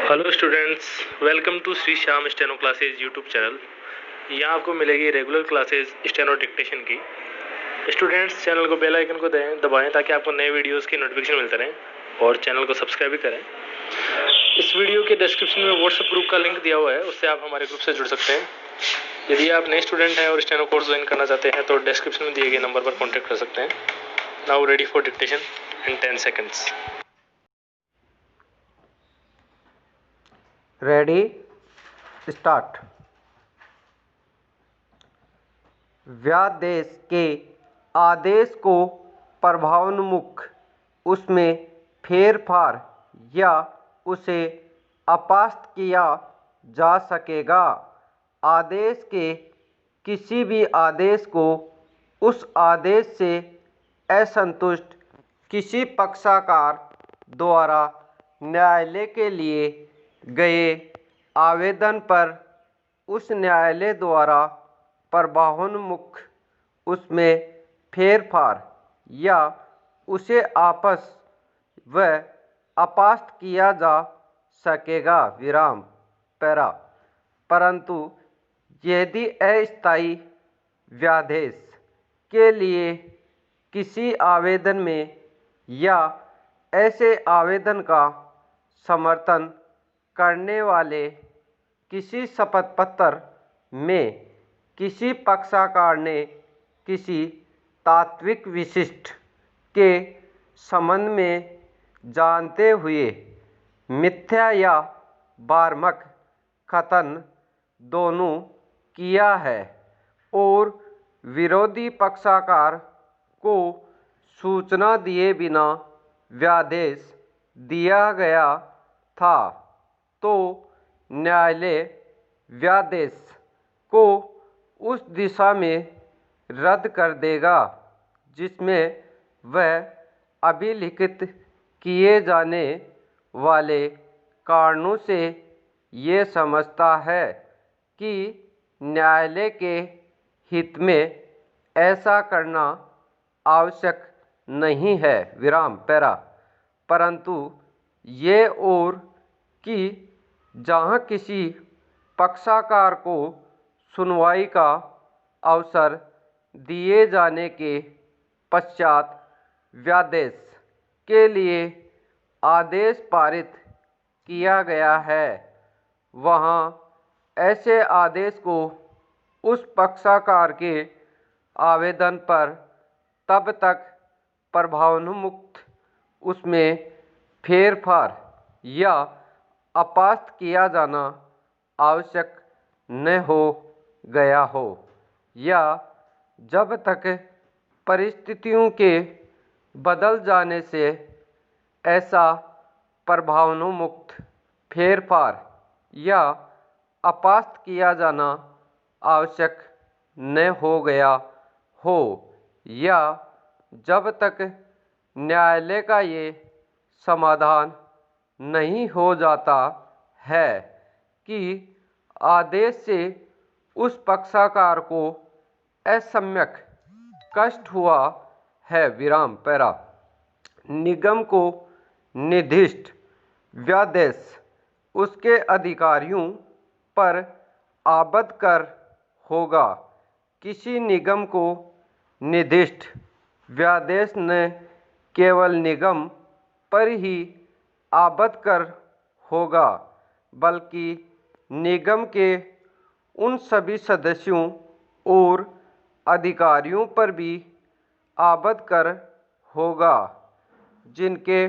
Hello students, welcome to Shri Shyam steno classes YouTube channel. यहाँ आपको मिलेगी रेगुलर क्लासेज स्टेनो डिक्टेशन की। स्टूडेंट्स, चैनल को बेल आइकन को दबाएं ताकि आपको नए वीडियोस की नोटिफिकेशन मिलते रहें और चैनल को सब्सक्राइब भी करें। इस वीडियो के डिस्क्रिप्शन में व्हाट्सएप ग्रुप का लिंक दिया हुआ है, उससे आप हमारे ग्रुप से जुड़ सकते हैं। यदि आप नए स्टूडेंट हैं और स्टेनो कोर्स ज्वाइन करना चाहते हैं तो डिस्क्रिप्शन में दिए गए नंबर पर कॉन्टैक्ट कर सकते हैं। Now ready for dictation in 10 seconds. Ready start. व्यादेश के आदेश को प्रभावोन्मुख उसमें फेरफार या उसे अपास्त किया जा सकेगा। आदेश के किसी भी आदेश को उस आदेश से असंतुष्ट किसी पक्षकार द्वारा न्यायालय के लिए गए आवेदन पर उस न्यायालय द्वारा प्रभावोन्मुख उसमें फेरफार या उसे आपस व अपास्त किया जा सकेगा। विराम पैरा। परंतु यदि अस्थायी व्यादेश के लिए किसी आवेदन में या ऐसे आवेदन का समर्थन करने वाले किसी शपथ पत्र में किसी पक्षकार ने किसी तात्विक विशिष्ट के संबंध में जानते हुए मिथ्या या भ्रामक कथन दोनों किया है और विरोधी पक्षकार को सूचना दिए बिना व्यादेश दिया गया था, तो न्यायालय व्यादेश को उस दिशा में रद्द कर देगा जिसमें वह अभिलिखित किए जाने वाले कारणों से ये समझता है कि न्यायालय के हित में ऐसा करना आवश्यक नहीं है। विराम पैरा। परंतु ये और कि जहाँ किसी पक्षकार को सुनवाई का अवसर दिए जाने के पश्चात व्यादेश के लिए आदेश पारित किया गया है, वहाँ ऐसे आदेश को उस पक्षकार के आवेदन पर तब तक प्रभावोन्मुख उसमें फेरफार या अपास्त किया जाना आवश्यक न हो गया हो या जब तक परिस्थितियों के बदल जाने से ऐसा प्रभावोन्मुख फेरफार या अपास्त किया जाना आवश्यक न हो गया हो या जब तक न्यायालय का ये समाधान नहीं हो जाता है कि आदेश से उस पक्षकार को असम्यक कष्ट हुआ है। विराम पैरा। निगम को निर्दिष्ट व्यादेश उसके अधिकारियों पर आबद्ध कर होगा। किसी निगम को निर्दिष्ट व्यादेश न केवल निगम पर ही आबद्ध कर होगा बल्कि निगम के उन सभी सदस्यों और अधिकारियों पर भी आबद्ध कर होगा जिनके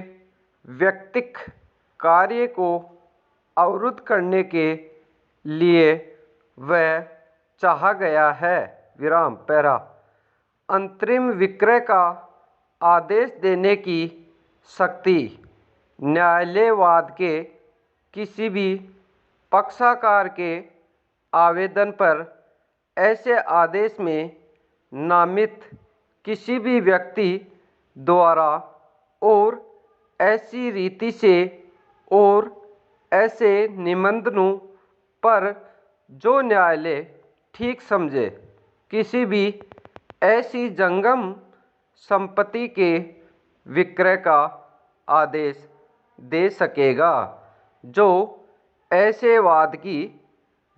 व्यक्तिक कार्य को अवरुद्ध करने के लिए वह चाहा गया है। विराम पैरा। अंतरिम विक्रय का आदेश देने की शक्ति न्यायालयवाद के किसी भी पक्षकार के आवेदन पर ऐसे आदेश में नामित किसी भी व्यक्ति द्वारा और ऐसी रीति से और ऐसे निबंधनों पर जो न्यायालय ठीक समझे किसी भी ऐसी जंगम संपत्ति के विक्रय का आदेश दे सकेगा जो ऐसे वाद की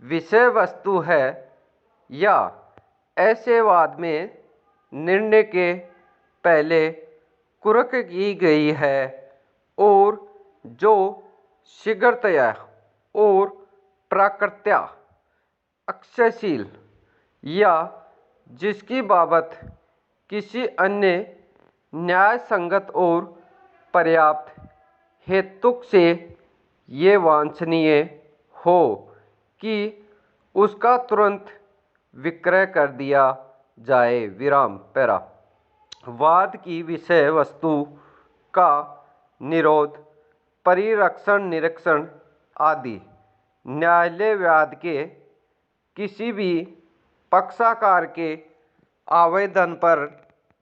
विषय वस्तु है या ऐसे वाद में निर्णय के पहले कुर्क की गई है और जो शीघ्रतया और प्राकृत्या अक्षयशील या जिसकी बाबत किसी अन्य न्याय संगत और पर्याप्त हेतुक से ये वांछनीय हो कि उसका तुरंत विक्रय कर दिया जाए। विराम पैरा। वाद की विषय वस्तु का निरोध, परिरक्षण, निरीक्षण आदि न्यायालय वाद के किसी भी पक्षकार के आवेदन पर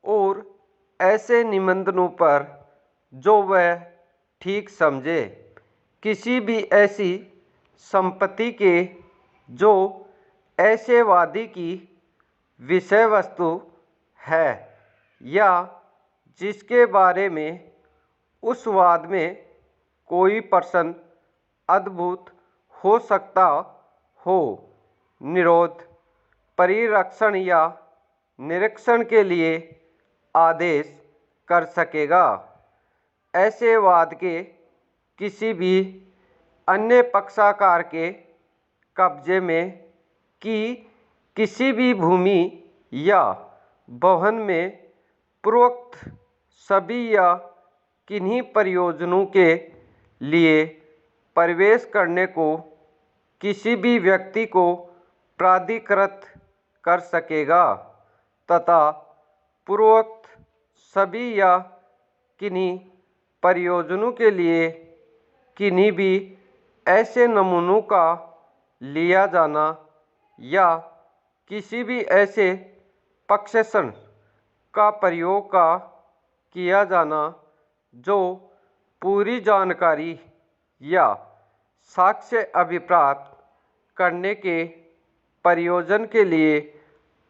और ऐसे निबंधनों पर जो वह ठीक समझे, किसी भी ऐसी संपत्ति के जो ऐसे वादी की विषय वस्तु है या जिसके बारे में उस वाद में कोई प्रश्न अद्भुत हो सकता हो, निरोध, परिरक्षण या निरीक्षण के लिए आदेश कर सकेगा। ऐसे वाद के किसी भी अन्य पक्षकार के कब्जे में की किसी भी भूमि या भवन में पूर्वोक्त सभी या किन्हीं प्रयोजनों के लिए प्रवेश करने को किसी भी व्यक्ति को प्राधिकृत कर सकेगा तथा पूर्वोक्त सभी या किन्हीं प्रयोजनों के लिए किन्हीं भी ऐसे नमूनों का लिया जाना या किसी भी ऐसे पक्षेषण का प्रयोग का किया जाना जो पूरी जानकारी या साक्ष्य अभिप्राप्त करने के प्रयोजन के लिए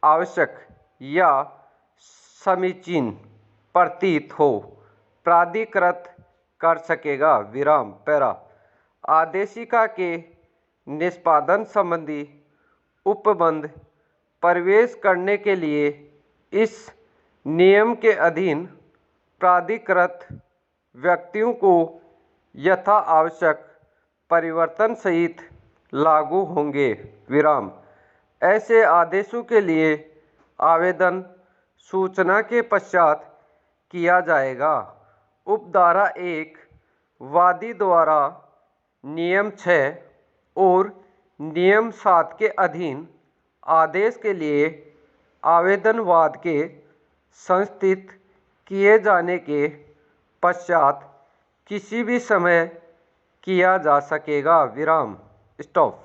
आवश्यक या समीचीन प्रतीत हो, प्राधिकृत कर सकेगा। विराम पैरा। आदेशिका के निष्पादन संबंधी उपबंध प्रवेश करने के लिए इस नियम के अधीन प्राधिकृत व्यक्तियों को यथा आवश्यक परिवर्तन सहित लागू होंगे। विराम। ऐसे आदेशों के लिए आवेदन सूचना के पश्चात किया जाएगा। उपधारा 1 वादी द्वारा नियम 6 और नियम 7 के अधीन आदेश के लिए आवेदन वाद के संस्थित किए जाने के पश्चात किसी भी समय किया जा सकेगा। विराम स्टॉप।